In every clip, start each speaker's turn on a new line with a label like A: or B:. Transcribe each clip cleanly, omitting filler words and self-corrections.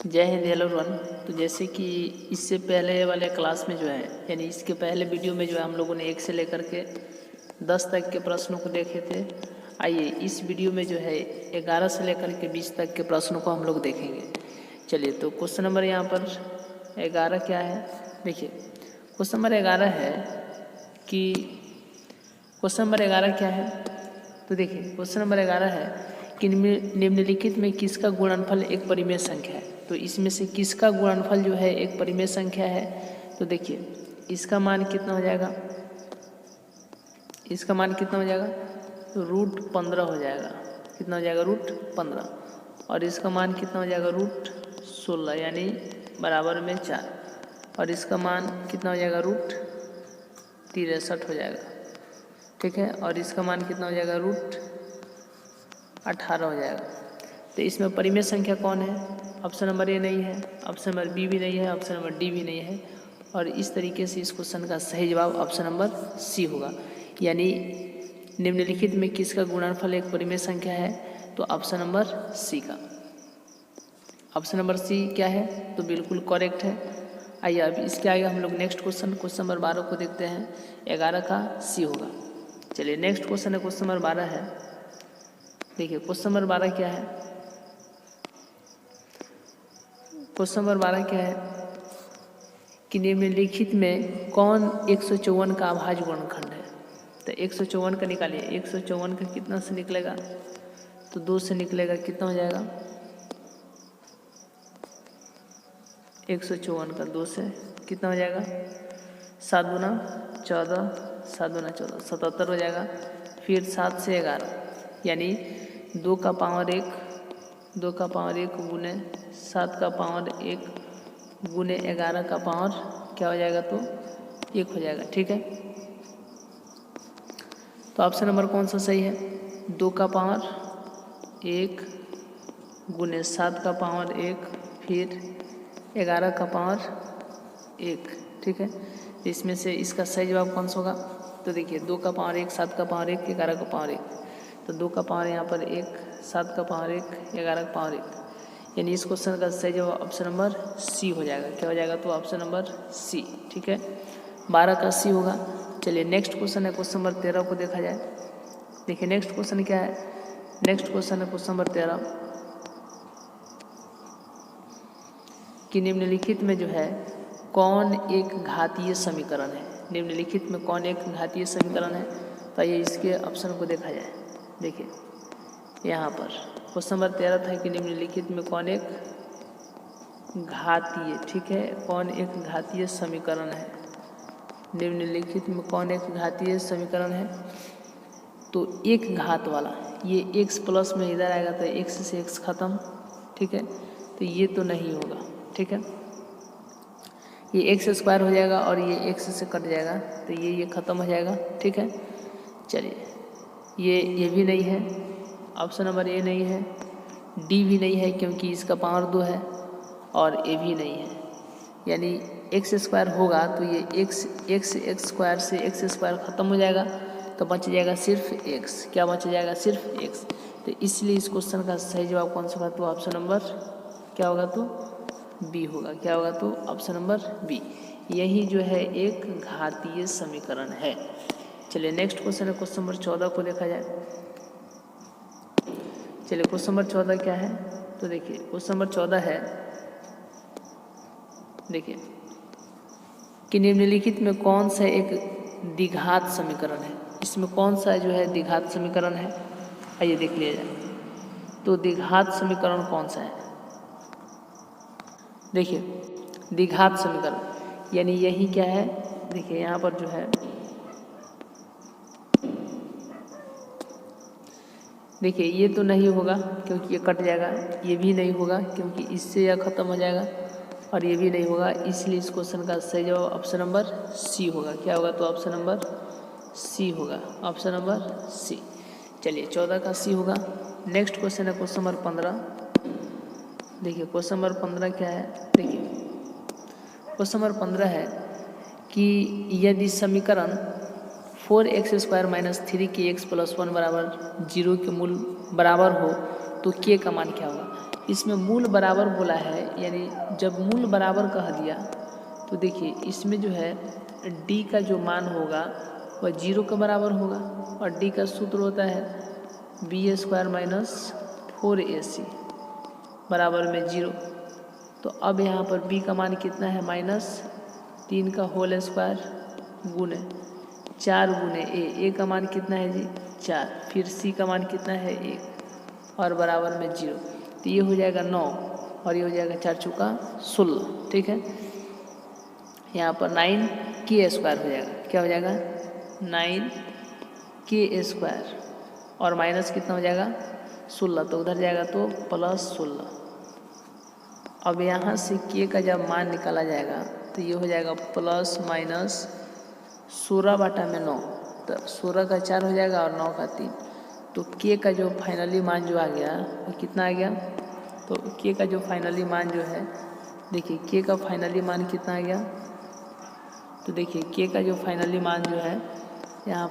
A: जय Hind, hello everyone. तो जैसे कि इससे पहले वाले क्लास में जो है, यानी इसके पहले वीडियो में जो है हम लोगों ने 1 से लेकर के 10 तक के प्रश्नों को देखे थे। आइए इस वीडियो में जो है 11 से लेकर के 20 तक के प्रश्नों को हम लोग देखेंगे। चलिए, तो क्वेश्चन नंबर यहाँ पर 11 क्या है, देखिए क्वेश्चन नंबर 11 है कि क्वेश्चन नंबर 11 क्या है, तो देखिए क्वेश्चन नंबर 11 है कि निम्नलिखित में किसका गुणनफल एक परिमेय संख्या है। तो इसमें से किसका गुणनफल जो है एक परिमेय संख्या है, तो देखिए इसका मान कितना हो जाएगा, इसका मान कितना हो जाएगा, तो √15 हो जाएगा। कितना हो जाएगा, √15। और इसका मान कितना हो जाएगा, √16, यानी बराबर में 4। और इसका मान कितना हो जाएगा, √63 हो जाएगा, ठीक है। और इसका मान कितना हो जाएगा, √18 हो जाएगा। तो इसमें परिमेय संख्या कौन है, ऑप्शन नंबर ए नहीं है, ऑप्शन नंबर बी भी नहीं है, ऑप्शन नंबर डी भी नहीं है। और इस तरीके से इस क्वेश्चन का सही जवाब ऑप्शन नंबर सी होगा। यानी निम्नलिखित में किसका गुणनफल एक परिमेय संख्या है, तो ऑप्शन नंबर सी का, ऑप्शन नंबर सी क्या है, तो बिल्कुल करेक्ट है। आइए अब इसके आगे हम लोग नेक्स्ट क्वेश्चन नंबर 12 को देखते हैं। 11 का सी होगा। चलिए नेक्स्ट क्वेश्चन है, क्वेश्चन नंबर 12 है। देखिए क्वेश्चन नंबर 12 क्या है, क्वेश्चन नंबर 12 क्या है कि निम्नलिखित में कौन 154 का अभाज्य गुणनखंड है। तो 154 का निकालिए, 154 का कितना से निकलेगा, तो 2 से निकलेगा। कितना हो जाएगा, 154 का 2 से कितना हो जाएगा, 7 दूना 14, 7 दूना 14, 77 हो जाएगा। फिर 7 से 11, यानी 2 का पावर 1, 2 का पावर 1 गुने 7 का पावर 1 गुने 11 का पावर क्या हो जाएगा, तो 1 हो जाएगा, ठीक है। तो ऑप्शन नंबर कौन सा सही है, 2 का पावर 1 गुने 7 का पावर 1 फिर 11 का पावर 1, ठीक है। इसमें से इसका सही जवाब कौन सा होगा, तो देखिए 2 का पावर 1, 7 का पावर 1, 11 का पावर 1। तो 2 का पावर यहाँ पर 1, 7 का पावर 1, 11 का पावर 1, यानी इस क्वेश्चन का सही जवाब ऑप्शन नंबर सी हो जाएगा। क्या हो जाएगा, तो ऑप्शन नंबर सी, ठीक है। 12 का सी होगा। चलिए नेक्स्ट क्वेश्चन है, क्वेश्चन नंबर 13 को देखा जाए। देखिए नेक्स्ट क्वेश्चन क्या है, नेक्स्ट क्वेश्चन है क्वेश्चन नंबर 13 कि निम्नलिखित में जो है कौन एक घातीय समीकरण है। निम्नलिखित में कौन एक घातीय समीकरण है, तो ये इसके ऑप्शन को देखा जाए। देखिए यहाँ पर क्वेश्चन नंबर 13 था कि निम्नलिखित में कौन एक घातीय, ठीक है, कौन एक घातीय समीकरण है। निम्नलिखित में कौन एक घातीय समीकरण है, तो एक घात वाला, ये x प्लस में इधर आएगा तो x से x खत्म, ठीक है। तो ये तो नहीं होगा, ठीक है। ये x स्क्वायर हो जाएगा और ये x से कट जाएगा, तो ये खत्म हो जाएगा, ठीक है। चलिए ये भी नहीं है, ऑप्शन नंबर ए नहीं है, डी भी नहीं है क्योंकि इसका पावर 2 है, और ए भी नहीं है। यानी एक्स स्क्वायर होगा तो ये एक्स स्क्वायर से एक्स स्क्वायर ख़त्म हो जाएगा, तो बच जाएगा सिर्फ एक्स। क्या बच जाएगा, सिर्फ एक्स। तो इसलिए इस क्वेश्चन का सही जवाब कौन सा होगा, तो ऑप्शन नंबर क्या होगा, तो बी होगा। क्या होगा, तो ऑप्शन नंबर बी। यही जो है एक घातीय समीकरण है। चलिए नेक्स्ट क्वेश्चन है, क्वेश्चन नंबर 14 को देखा जाए। चलिए क्वेश्चन नंबर 14 क्या है, तो देखिए क्वेश्चन नंबर 14 है, देखिए कि निम्नलिखित में कौन सा एक द्विघात समीकरण है। इसमें कौन सा जो है द्विघात समीकरण है, आइए देख लिया जाए। तो द्विघात समीकरण कौन सा है, देखिए द्विघात समीकरण यानी यही क्या है, देखिए यहाँ पर जो है, देखिए ये तो नहीं होगा क्योंकि ये कट जाएगा, ये भी नहीं होगा क्योंकि इससे यह खत्म हो जाएगा, और ये भी नहीं होगा। इसलिए इस क्वेश्चन का सही जवाब ऑप्शन नंबर सी होगा। क्या होगा, तो ऑप्शन नंबर सी होगा, ऑप्शन नंबर सी। चलिए 14 का सी होगा। नेक्स्ट क्वेश्चन है क्वेश्चन नंबर 15। देखिए क्वेश्चन नंबर 15 क्या है, देखिए क्वेश्चन नंबर 15 है कि यदि समीकरण 4x² - 3 x + 1 = 0 के मूल बराबर हो तो k का मान क्या होगा। इसमें मूल बराबर बोला है, यानी जब मूल बराबर कह दिया तो देखिए इसमें जो है डी का जो मान होगा वह 0 के बराबर होगा, और डी का सूत्र होता है b² माइनस 4ac बराबर में 0। तो अब यहाँ पर b का मान कितना है, -3 का होल स्क्वायर गुने 4 गुने a का मान कितना है जी 4, फिर c का मान कितना है 1 और बराबर में 0। तो ये हो जाएगा 9 और ये हो जाएगा 4 चौका 16। ठीक है, यहाँ पर 9k² हो जाएगा। क्या हो जाएगा 9k² और माइनस कितना हो जाएगा 16, तो उधर जाएगा तो +16। अब यहाँ से k का जब मान निकाला जाएगा तो ये हो जाएगा ±16/9, तो 16 का 4 हो जाएगा और 9 का 3। तो k का जो फाइनली मान जो आ गया वो कितना आ गया, तो k का जो फाइनली मान जो है, देखिए k का फाइनली मान कितना आ गया, तो देखिए k का जो फाइनली मान जो है यहाँ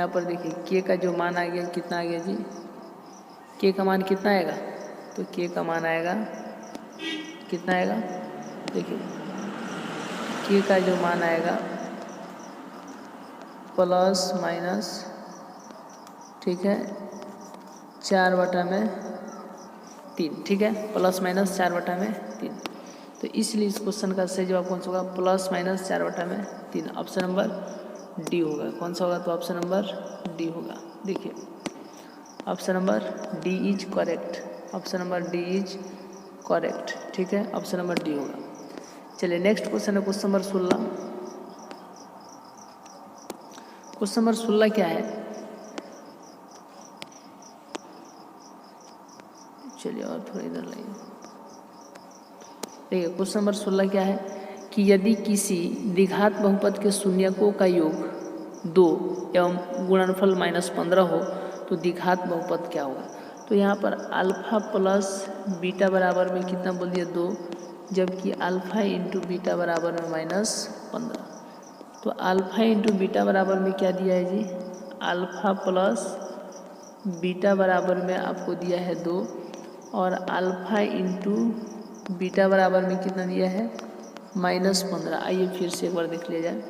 A: पर देखिए k का जो मान आ गया कितना आ गया जी, k का मान कितना आएगा, तो k का मान आएगा कितना आएगा, देखिए k का जो मान आएगा ±, ठीक है, 4/3। ठीक है, ±4/3। तो इसलिए इस क्वेश्चन का सही जवाब कौन सा होगा, ±4/3। ऑप्शन नंबर डी होगा। कौन सा होगा, तो ऑप्शन नंबर डी होगा। देखिए option number D is correct, option number D is correct. ठीक है, ऑप्शन नंबर डी होगा। चलिए नेक्स्ट क्वेश्चन है क्वेश्चन नंबर 16। क्वेश्चन नंबर 16 क्या है, चलिए और थोड़ा इधर लाइए। देखिए क्वेश्चन नंबर 16 क्या है कि यदि किसी द्विघात बहुपद के शून्यकों का योग 2 एवं गुणनफल -15 हो तो द्विघात बहुपद क्या होगा। तो यहाँ पर अल्फा प्लस बीटा बराबर में कितना बोल दिया 2, जबकि अल्फा इंटू बीटा बराबर में -15। तो अल्फा इंटू बीटा बराबर में क्या दिया है जी, अल्फा प्लस बीटा बराबर में आपको दिया है 2 और अल्फा इंटू बीटा बराबर में कितना दिया है -15। आइए फिर से एक बार देख लिया जाए।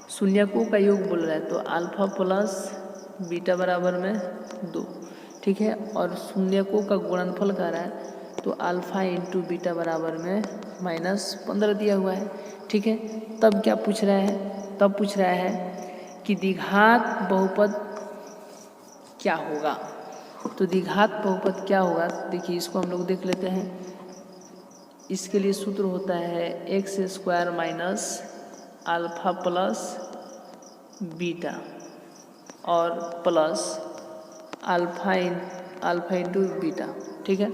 A: शून्यकों का योग बोल रहा है तो अल्फा प्लस बीटा बराबर में 2, ठीक है, और शून्यकों का गुणनफल कर रहा है तो अल्फा इंटू बीटा बराबर में -15 दिया हुआ है। ठीक है, तब क्या पूछ रहा है, तब पूछ रहा है कि द्विघात बहुपद क्या होगा। तो द्विघात बहुपद क्या होगा, देखिए इसको हम लोग देख लेते हैं। इसके लिए सूत्र होता है x² minus alpha plus beta और प्लस अल्फा इंटू बीटा। ठीक है,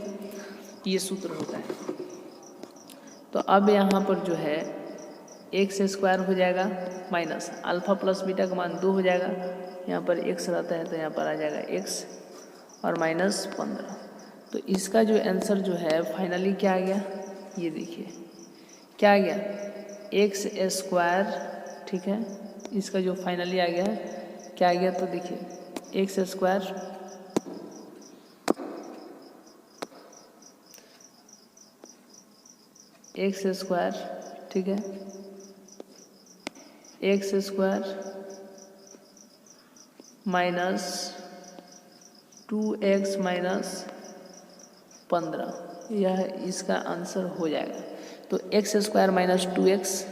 A: ये सूत्र होता है। तो अब यहाँ पर जो है x² हो जाएगा माइनस अल्फा प्लस बीटा का मान 2 हो जाएगा, यहाँ पर x रहता है तो यहाँ पर आ जाएगा x और -15। तो इसका जो आंसर जो है फाइनली क्या आ गया, ये देखिए क्या आ गया x²। ठीक है, इसका जो फाइनली आ गया क्या आ गया, तो देखिए x², ठीक है, x² माइनस 2x -15, यह इसका आंसर हो जाएगा। तो x² माइनस 2x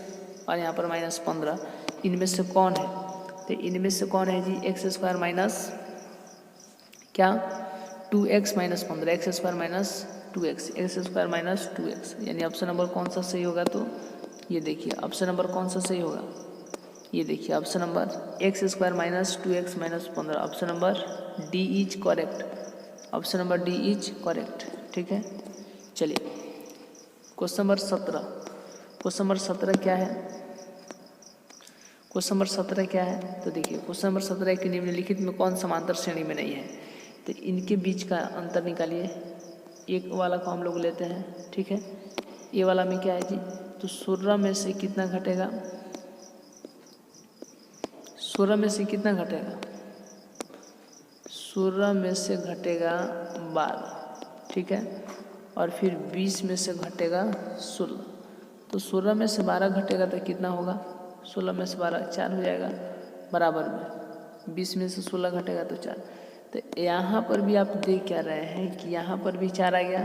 A: और यहाँ पर -15, इनमें से कौन है, तो इनमें से कौन है जी x² माइनस क्या 2x -15, x² minus 2x, x² minus 2x, यानी ऑप्शन नंबर कौन सा सही होगा, तो ये देखिए ऑप्शन नंबर कौन सा सही होगा, ये देखिए option number x² minus 2x -15, option number D is correct, option number D is correct. ठीक है, चलिए क्वेश्चन नंबर 17। क्वेश्चन नंबर 17 क्या है, क्वेश्चन नंबर 17 क्या है, तो देखिए क्वेश्चन नंबर 17 कि निम्नलिखित में कौन समांतर श्रेणी में नहीं है। तो इनके बीच का अंतर निकालिए। एक वाला को हम लोग लेते हैं, ठीक है, ये वाला में क्या है जी, तो 16 में से कितना घटेगा, 16 में से कितना घटेगा, 16 में से घटेगा 12, ठीक है, और फिर 20 में से घटेगा 16। तो 16 में से 12 घटेगा तो कितना होगा, 16 में से 12 4 हो जाएगा बराबर में, 20 में से 16 घटेगा तो 4। तो यहाँ पर भी आप देख क्या रहे हैं कि यहाँ पर भी 4 आ गया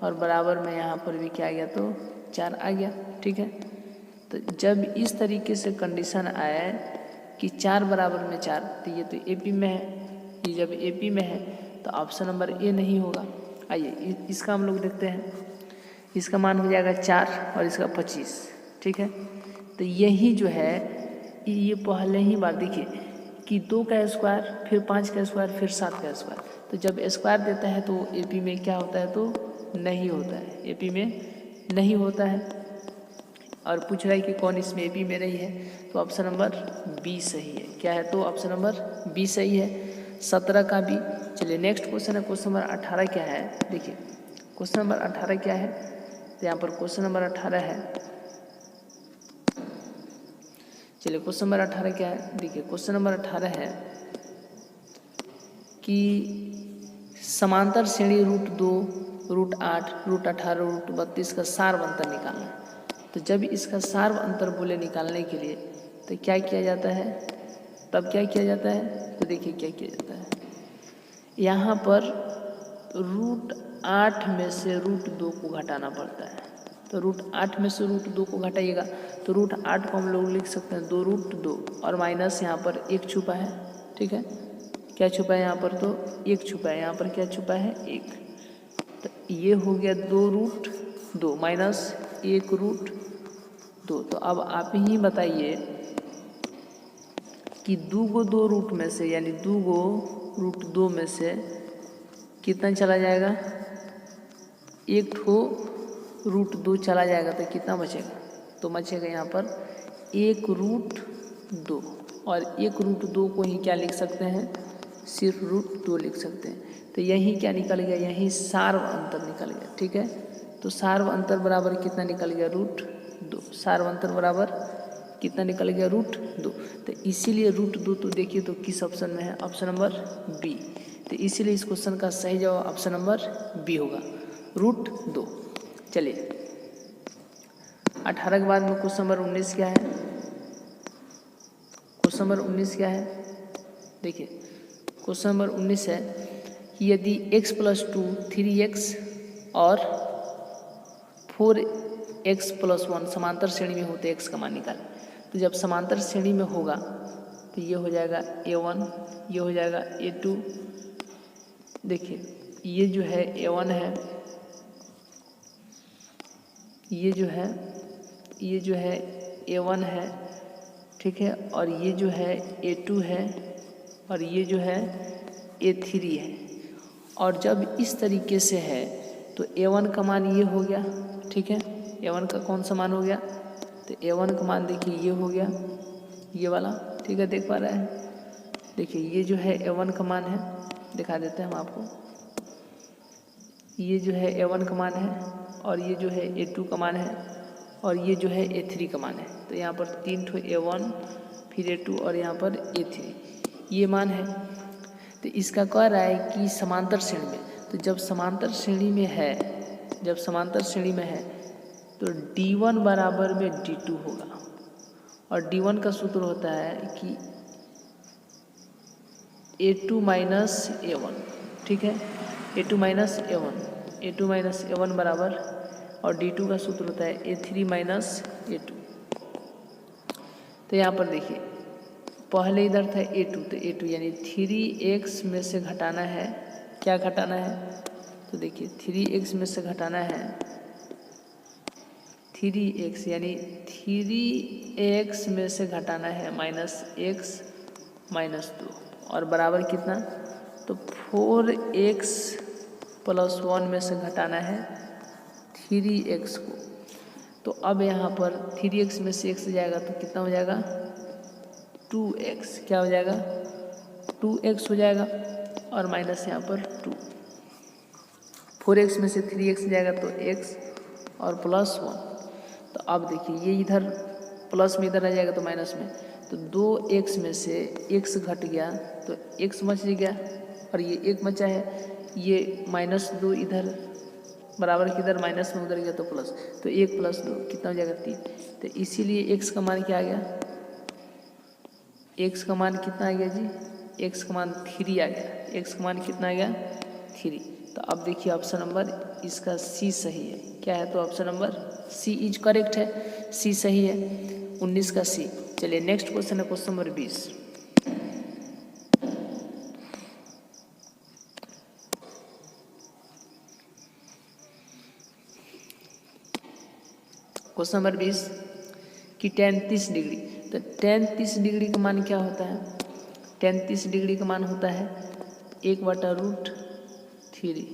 A: और बराबर में यहाँ पर भी क्या आ गया, तो 4 आ गया, ठीक है। तो जब इस तरीके से कंडीशन आए कि 4 बराबर में 4, तो ये तो एपी में है, ये जब एपी में है तो ऑप्शन नंबर ए नहीं होगा। आइए इसका हम लोग देखते हैं, इसका मान हो जाएगा 4 और इसका 25, ठीक है। तो यही जो है ये पहले ही बार देखिए कि 2 का स्क्वायर फिर 5 का स्क्वायर फिर 7 का स्क्वायर, तो जब स्क्वायर देता है तो एपी में क्या होता है, तो नहीं होता है, एपी में नहीं होता है। और पूछ रहा है कि कौन इसमें एपी में रही है, तो ऑप्शन नंबर बी सही है। क्या है, तो ऑप्शन नंबर बी सही है, 17 का बी। चलिए नेक्स्ट क्वेश्चन है, क्वेश्चन नंबर 18 क्या है, देखिए क्वेश्चन नंबर 18 क्या है। तो यहाँ पर क्वेश्चन नंबर 18 है, चलिए क्वेश्चन नंबर 18 क्या है, देखिए क्वेश्चन नंबर 18 है कि समांतर श्रेणी √2, √8, √18, √32 का सार्व अंतर निकालना है। तो जब इसका सार्व अंतर बोले निकालने के लिए तो क्या किया जाता है, तब क्या किया जाता है, तो देखिए क्या किया जाता है, यहाँ पर √8 में से √2 को घटाना पड़ता है। तो √8 में से √2 को घटाइएगा तो √8 को हम लोग लिख सकते हैं 2√2 और माइनस यहाँ पर 1 छुपा है, ठीक है, क्या छुपा है यहाँ पर, तो 1 छुपा है, यहाँ पर क्या छुपा है, 1। तो ये हो गया 2√2 माइनस 1√2। तो अब आप ही बताइए कि 2 को 2 रूट में से यानी 2 को √2 में से कितना चला जाएगा, 1 ठो √2 चला जाएगा तो कितना बचेगा, तो बचेगा यहाँ पर 1√2 और 1√2 को ही क्या लिख सकते हैं, सिर्फ √2 लिख सकते हैं। तो यही क्या निकल गया, यही सार्व अंतर निकल गया, ठीक है। तो सार्व अंतर बराबर कितना निकल गया, √2। सार्व अंतर बराबर कितना निकल गया, √2। तो इसीलिए √2 तो देखिए तो किस ऑप्शन में है, ऑप्शन नंबर बी। तो इसीलिए इस क्वेश्चन का सही जवाब ऑप्शन नंबर बी होगा, √2। चलिए 18 के बाद में क्वेश्चन नंबर 19 क्या है, क्वेश्चन नंबर 19 क्या है, देखिए क्वेश्चन नंबर 19 है कि यदि x + 2 3x और 4x + 1 समांतर श्रेणी में होते x का मान निकालें। तो जब समांतर श्रेणी में होगा तो ये हो जाएगा a1, ये हो जाएगा a2। देखिए ये जो है a1 है, ये जो है a1 है, ठीक है, और ये जो है a2 है और ये जो है a3 है। और जब इस तरीके से है तो a1 का मान ये हो गया, ठीक है, a1 का कौन सा मान हो गया, तो a1 का मान देखिए ये हो गया, ये वाला, ठीक है, देख पा रहे हैं, देखिए ये जो है a1 का मान है, दिखा देते हैं हम आपको, ये जो है a1 का मान है और ये जो है a2 का मान है और ये जो है a3 का मान है। तो यहाँ पर 3 ठो a1 फिर a2 और यहाँ पर a3 ये मान है। तो इसका कह रहा है कि समांतर श्रेणी में, तो जब समांतर श्रेणी में है, जब समांतर श्रेणी में है तो d1 बराबर में d2 होगा और d1 का सूत्र होता है कि a2 माइनस a1, ठीक है, a2 माइनस a1 बराबर, और d2 का सूत्र होता है a3 माइनस a2। तो यहाँ पर देखिए पहले इधर था a2, तो a2 यानी 3x में से घटाना है, क्या घटाना है, तो देखिए 3x में से घटाना है 3x, यानी 3x में से घटाना है -x -2 और बराबर कितना, तो 4x + 1 में से घटाना है 3x को। तो अब यहाँ पर 3x में से x जाएगा तो कितना हो जाएगा, 2x, क्या हो जाएगा, 2x हो जाएगा और माइनस यहाँ पर 2, 4x में से 3x जाएगा तो x और +1। तो अब देखिए ये इधर प्लस में इधर आ जाएगा तो माइनस में, तो 2x में से x घट गया तो x बच गया, और ये 1 बचा है, ये -2 इधर बराबर किधर माइनस में उधर गया तो प्लस, तो 1 + 2 कितना हो जाएगा 3। तो इसीलिए x का मान क्या आ गया, x का मान कितना आ गया जी, x का मान 3 आ गया, x का मान कितना आ गया 3। तो अब देखिए ऑप्शन नंबर इसका C सही है, क्या है, तो option number C is correct है, C सही है, 19 का C। चलिए नेक्स्ट क्वेश्चन है क्वेश्चन नंबर 20। क्वेश्चन नंबर 20 कि tan 30 डिग्री, तो tan 30 डिग्री का मान क्या होता है, tan 30 डिग्री का मान होता है 1/√3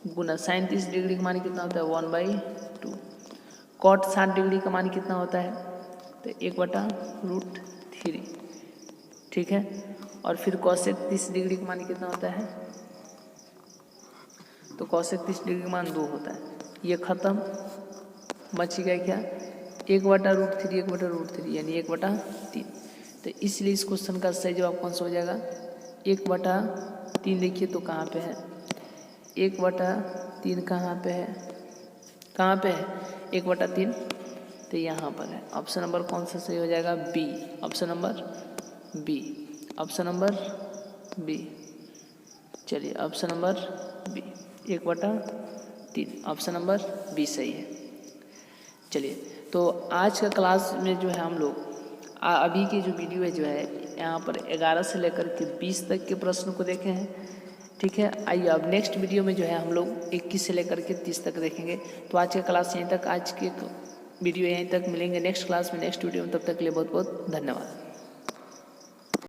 A: गुना sin 30 डिग्री का मान कितना होता है 1/2। cot 60 डिग्री का मान कितना होता है, तो 1/√3, ठीक है। और फिर cosec 30 डिग्री का मान कितना होता है, तो cosec 30 डिग्री का मान 2 होता है। ये खत्म, बच गया क्या 1/√3, 1/√3 यानी 1/3। तो इसलिए इस क्वेश्चन का सही जवाब कौन सा हो जाएगा, 1/3। देखिए तो कहाँ पे है 1/3, कहाँ पे है, कहाँ पे है 1/3, तो यहाँ पर है। ऑप्शन नंबर कौन सा सही हो जाएगा, B, option number B, option number B. चलिए option number B 1/3, option number B सही है। चलिए तो आज का क्लास में जो है हम लोग अभी की जो वीडियो है जो है यहाँ पर 11 से लेकर के 20 तक के प्रश्न को देखे हैं, ठीक है। आइए अब नेक्स्ट वीडियो में जो है हम लोग 21 से लेकर के 30 तक देखेंगे। तो आज का क्लास यहीं तक, आज के वीडियो यहीं तक, मिलेंगे नेक्स्ट क्लास में नेक्स्ट वीडियो में, तब तक के लिए बहुत बहुत धन्यवाद।